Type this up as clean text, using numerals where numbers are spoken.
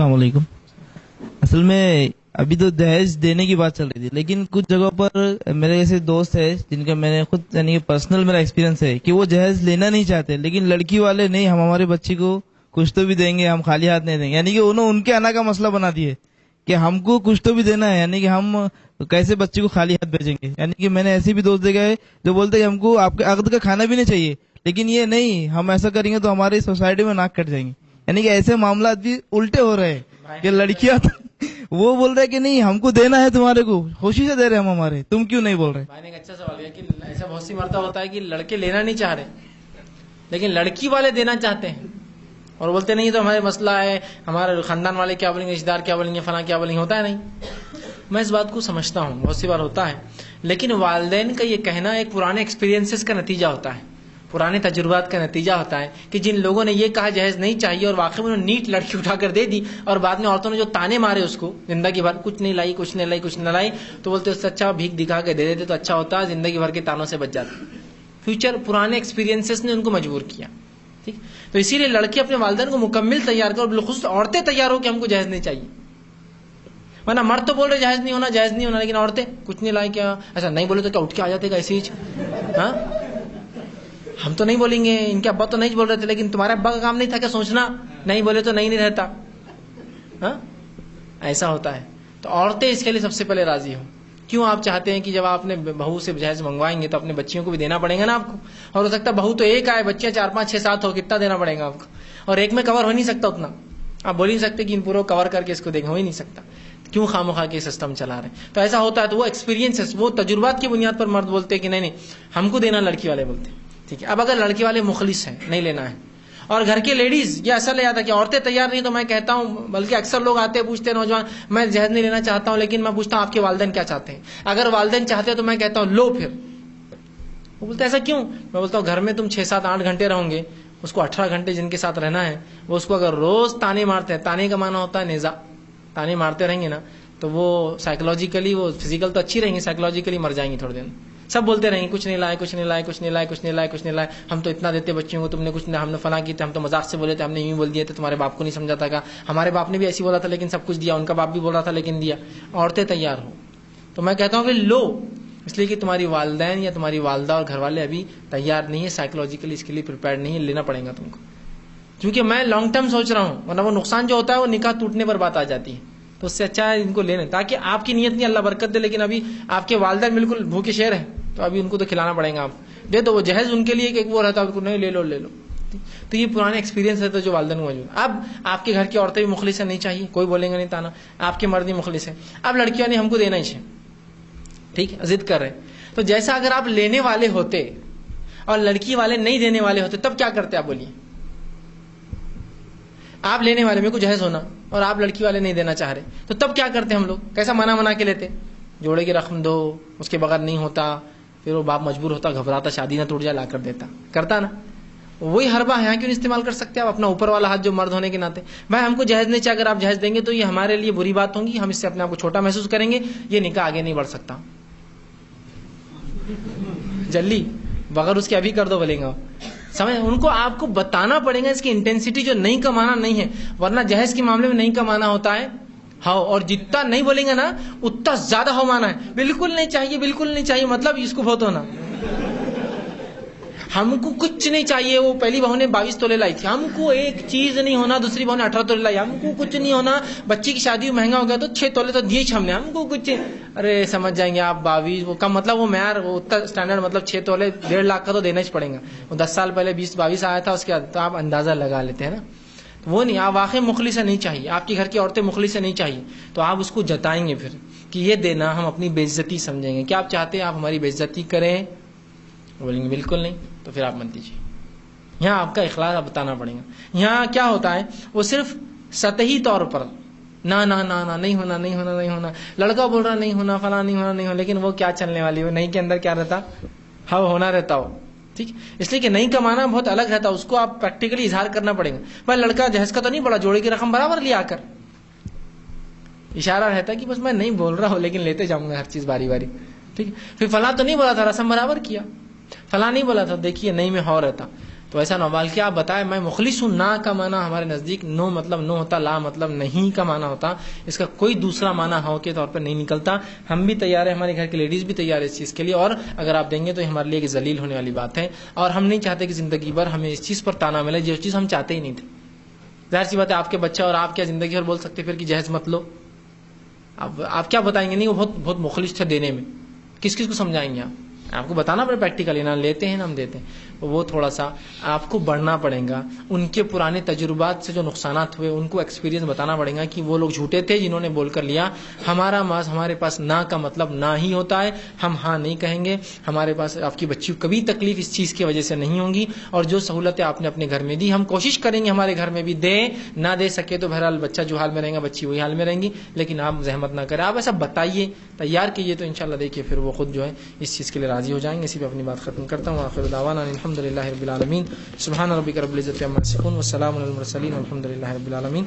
السلام علیکم. اصل میں ابھی تو دہیج دینے کی بات چل رہی تھی، لیکن کچھ جگہوں پر میرے ایسے دوست ہیں جن کا میں نے خود یعنی پرسنل میرا ایکسپیرینس ہے کہ وہ جہیز لینا نہیں چاہتے، لیکن لڑکی والے نہیں، ہم ہمارے بچی کو کچھ تو بھی دیں گے، ہم خالی ہاتھ نہیں دیں گے. یعنی کہ انہوں ان کے آنا کا مسئلہ بنا دیے کہ ہم کو کچھ تو بھی دینا ہے، یعنی کہ ہم کیسے بچی کو خالی ہاتھ بھیجیں گے. یعنی کہ میں نے ایسے بھی دوست دیکھے جو بولتے ہیں کہ ہم کو آپ کے عقد کا کھانا بھی نہیں چاہیے، لیکن یہ نہیں، ہم ایسا کریں گے تو ہماری سوسائٹی میں ناک کٹ جائیں گے. یعنی کہ ایسے معاملات بھی الٹے ہو رہے ہیں کہ لڑکیاں وہ بول رہے کہ نہیں ہم کو دینا ہے، تمہارے کو خوشی سے دے رہے ہم ہمارے، تم کیوں نہیں بول رہے. میں نے ایک اچھا سوال کیا کہ ایسا بہت سی مرتبہ ہوتا ہے کہ لڑکے لینا نہیں چاہ رہے لیکن لڑکی والے دینا چاہتے ہیں اور بولتے نہیں تو ہمارے مسئلہ ہے، ہمارے خاندان والے کیا بولیں گے، رشتے دار کیا بولیں گے، فلاں کیا بولیں گے. ہوتا ہے نہیں. میں اس بات کو سمجھتا ہوں، بہت سی بار ہوتا ہے، لیکن والدین کا یہ کہنا ایک پرانے ایکسپیرینسز کا نتیجہ ہوتا ہے، پرانے تجربات کا نتیجہ ہوتا ہے کہ جن لوگوں نے یہ کہا جہیز نہیں چاہیے اور واقعی میں انہوں نے نیٹ لڑکی اٹھا کر دے دی اور بعد میں عورتوں نے جو تانے مارے اس کو زندگی بھر، کچھ نہیں لائی کچھ نہیں لائی کچھ نہیں لائی، تو بولتے اس سے اچھا بھیک دکھا کے دے دیتے تو اچھا ہوتا، زندگی بھر کے تانوں سے بچ جاتے. فیوچر پرانے ایکسپیرینسز نے ان کو مجبور کیا. ٹھیک، تو اسی لیے لڑکے اپنے والدین کو مکمل تیار کر، اور بالخصوص عورتیں تیار ہو کہ ہم کو جہیز نہیں چاہیے. ورنہ مرد تو بول رہے جہیز نہیں ہونا جہیز نہیں ہونا، لیکن عورتیں کچھ نہیں لائی، کیا ایسا نہیں بولے تو کیا اٹھ کے آ جاتے گا ایسے ہی؟ ہاں ہم تو نہیں بولیں گے، ان کے ابا تو نہیں بول رہے تھے، لیکن تمہارے ابا کا کام نہیں تھا کہ سوچنا، نہیں بولے تو نہیں رہتا. ہاں ایسا ہوتا ہے. تو عورتیں اس کے لیے سب سے پہلے راضی ہوں. کیوں آپ چاہتے ہیں کہ جب آپ نے بہو سے جہیز منگوائیں گے تو اپنے بچیوں کو بھی دینا پڑے گا نا آپ کو، اور ہو سکتا ہے بہو تو ایک آئے، بچیاں 4 5 6 7 ہو، کتنا دینا پڑے گا آپ کو، اور ایک میں کور ہو نہیں سکتا اتنا. آپ بول ہی نہیں سکتے کہ ان پوروں کور کر کے اس کو دیں گے، ہو ہی نہیں سکتا. کیوں خواہ کے سسٹم چلا رہے ہیں؟ تو ایسا ہوتا ہے. تو وہ ایکسپیرینس، وہ تجربات کی بنیاد پر مرد بولتے ہیں کہ نہیں ہم کو دینا، لڑکی والے بولتے ہیں. ٹھیک ہے. اب اگر لڑکی والے مخلص ہیں، نہیں لینا ہے، اور گھر کے لیڈیز یہ اصل یاد ہے کہ عورتیں تیار نہیں، تو میں کہتا ہوں، بلکہ اکثر لوگ آتے ہیں پوچھتے ہیں نوجوان، میں جہیز نہیں لینا چاہتا ہوں، لیکن میں پوچھتا ہوں آپ کے والدین کیا چاہتے ہیں. اگر والدین چاہتے ہیں تو میں کہتا ہوں لو. پھر وہ بولتے ایسا کیوں؟ میں بولتا ہوں گھر میں تم 6 7 8 گھنٹے رہوں گے، اس کو 18 گھنٹے جن کے ساتھ رہنا ہے، وہ اس کو اگر روز تانے مارتے ہیں، تانے کا معنی ہوتا ہے نیزا، تانے مارتے رہیں گے نا، تو وہ سائیکولوجیکلی، وہ فزیکل تو اچھی رہیں گی، سائیکولوجیکلی مر جائیں گی تھوڑے دن. سب بولتے رہیں گے کچھ نہیں لائے کچھ نہیں لائے کچھ نہیں لائے کچھ نہیں لائے کچھ نہیں لائے، ہم تو اتنا دیتے بچوں کو، تم نے کچھ نہیں، ہم نے فلاں کی تھے، ہم تو مذاق سے بولے تھے، ہم نے یوں بول دیے تھے، تمہارے باپ کو نہیں سمجھا تھا، ہمارے باپ نے بھی ایسی بولا تھا لیکن سب کچھ دیا، ان کا باپ بھی بول رہا تھا لیکن دیا. عورتیں تیار ہو تو میں کہتا ہوں کہ لو، اس لیے کہ تمہاری والدین یا تمہاری والدہ اور گھر والے ابھی تیار نہیں ہے، سائیکولوجیکلی اس کے لیے پریپیئرڈ نہیں ہے، لینا پڑے گا تم کو. کیونکہ میں لانگ ٹرم سوچ رہا ہوں، ورنہ وہ نقصان جو ہوتا ہے وہ نکاح ٹوٹنے پر بات آ جاتی ہے. تو اس سے اچھا ہے ان کو لینے، تاکہ آپ کی نیت نہیں، اللہ برکت دے، لیکن ابھی آپ کے والدین بالکل بھوکے شیر ہیں، تو ابھی ان کو تو کھلانا پڑے گا. آپ دے دو، وہ جہیز ان کے لیے کہ وہ رہتا ہے، نہیں لے لو لے لو. تو یہ پرانے ایکسپیرینس رہتا ہے جو والدین کو موجود. اب آپ کے گھر کی عورتیں بھی مخلص ہیں، نہیں چاہیے، کوئی بولیں گے نہیں تانا، آپ کے مرد بھی مخلص ہیں. اب لڑکیاں نہیں، ہم کو دینا ہی چاہیے، ٹھیک ہے، ضد کر رہے ہیں. تو جیسا اگر آپ لینے والے ہوتے اور لڑکی والے نہیں دینے والے ہوتے تب کیا کرتے آپ بولیے؟ آپ لینے والے، میرے کو جہیز ہونا، اور آپ لڑکی والے نہیں دینا چاہ رہے، تو تب کیا کرتے ہم لوگ؟ کیسا منا کے لیتے؟ جوڑے کی رقم دو، اس کے بغیر نہیں ہوتا، پھر وہ باپ مجبور ہوتا، گھبراتا، شادی نہ ٹوٹ جائے، لا کر دیتا، کرتا نا. وہی حربہ یہاں کیوں استعمال کر سکتے ہیں آپ اپنا اوپر والا ہاتھ جو مرد ہونے کے ناطے؟ بھائی ہم کو جہیز نہیں چاہے، اگر آپ جہیز دیں گے تو یہ ہمارے لیے بری بات ہوگی، ہم اس سے اپنے آپ کو چھوٹا محسوس کریں گے، یہ نکاح آگے نہیں بڑھ سکتا. جلدی بغیر اس کے ابھی کر دو بولیں گا، سمجھ؟ ان کو آپ کو بتانا پڑے گا اس کی انٹینسٹی، جو نہیں کمانا نہیں ہے، ورنہ جہیز کے معاملے میں نہیں کمانا ہوتا ہے ہاؤ، اور جتنا نہیں بولیں گے نا اتنا زیادہ ہو مانا ہے. بالکل نہیں چاہیے، بالکل نہیں چاہیے، مطلب اس کو بہت ہونا، ہم کو کچھ نہیں چاہیے. وہ پہلی بہو نے 22 تولے لائی تھی، ہم کو ایک چیز نہیں ہونا، دوسری بہو نے 18 تولے لائی، ہم کو کچھ نہیں ہونا، بچی کی شادی مہنگا ہو گیا تو 6 تولے تو دیے ہم نے، ہم کو کچھ. ارے سمجھ جائیں گے آپ، 22 وہ کم، مطلب وہ معیار، وہ اتنا اسٹینڈرڈ، مطلب 6 تولے 1.5 لاکھ کا تو دینا ہی پڑے گا. وہ 10 سال پہلے 20 22 آیا تھا، اس کے بعد تو آپ اندازہ لگا لیتے ہیں نا. وہ نہیں، آپ واقعی مخلص سے نہیں چاہیے، آپ کی گھر کی عورتیں مخلص سے نہیں چاہیے، تو آپ اس کو جتائیں گے پھر کہ یہ دینا ہم اپنی بے عزتی سمجھیں گے. کیا آپ چاہتے ہیں آپ ہماری بے عزتی کریں؟ بولیں گے بالکل نہیں، تو پھر آپ مت دیجیے. یہاں آپ کا اخلاص آپ بتانا پڑے گا. یہاں کیا ہوتا ہے، وہ صرف سطحی طور پر نہ نہیں ہونا نہیں ہونا نہیں ہونا، لڑکا بول رہا نہیں ہونا، فلاں نہیں ہونا نہیں ہونا، لیکن وہ کیا چلنے والی ہو، نہیں کے اندر کیا رہتا، ہاں ہونا رہتا ہو. ٹھیک، اس لیے کہ نہیں کمانا بہت الگ رہتا، اس کو آپ پریکٹیکلی اظہار کرنا پڑے گا. بھائی لڑکا جہیز کا تو نہیں بڑا، جوڑے کی رقم برابر لیا کر، اشارہ رہتا ہے کہ بس میں نہیں بول رہا ہوں لیکن لیتے جاؤں گا ہر چیز باری باری. ٹھیک، پھر فلاں تو نہیں بولا تھا، رسم برابر کیا، فلاں نہیں بولا تھا، دیکھیے نہیں میں ہو رہتا. تو ایسا نہ بلکہ آپ بتائیں میں مخلص ہوں. نا کا معنی ہمارے نزدیک نو مطلب نو ہوتا, لا مطلب نہیں کا معنی ہوتا. اس کا کوئی دوسرا معنی ہاں کے طور پر نہیں نکلتا. ہم بھی تیار ہیں, ہمارے گھر کی لیڈیز بھی تیار ہے اس چیز کے لیے, اور اگر آپ دیں گے تو ہمارے لیے ایک ذلیل ہونے والی بات ہے. اور ہم نہیں چاہتے کہ زندگی بھر ہمیں اس چیز پر تانا ملے جو چیز ہم چاہتے ہی نہیں تھے. ظاہر سی بات ہے آپ کے بچہ اور آپ کیا زندگی بھر بول سکتے پھر کہ جہیز مت لو. آپ کیا بتائیں گے؟ نہیں وہ بہت مخلص تھے دینے میں, کس کو سمجھائیں گے آپ کو بتانا پڑے پریکٹیکلی, نہ لیتے ہیں نہ ہم دیتے ہیں. وہ تھوڑا سا آپ کو بڑھنا پڑے گا, ان کے پرانے تجربات سے جو نقصانات ہوئے ان کو ایکسپیرینس بتانا پڑے گا کہ وہ لوگ جھوٹے تھے جنہوں نے بول کر لیا. ہمارے پاس نہ کا مطلب نہ ہی ہوتا ہے, ہم ہاں نہیں کہیں گے. ہمارے پاس آپ کی بچی کو کبھی تکلیف اس چیز کی وجہ سے نہیں ہوگی, اور جو سہولتیں آپ نے اپنے گھر میں دی ہم کوشش کریں گے ہمارے گھر میں بھی دیں. نہ دے سکے تو بہرحال بچہ جو حال میں رہے گا بچی وہی حال میں رہیں گی, لیکن آپ زحمت نہ کریں. آپ ایسا بتائیے, تیار کیجیے, تو انشاءاللہ دیکھیے پھر وہ خود جو ہے اس چیز کے لیے راضی ہو جائیں گے. اسی پہ اپنی بات ختم کرتا ہوں. آخر دعوانا الحمد للہ رب العالمین. سبحان ربک رب العزت عما یصفون والسلام علی المرسلین والحمد للہ رب العالمین.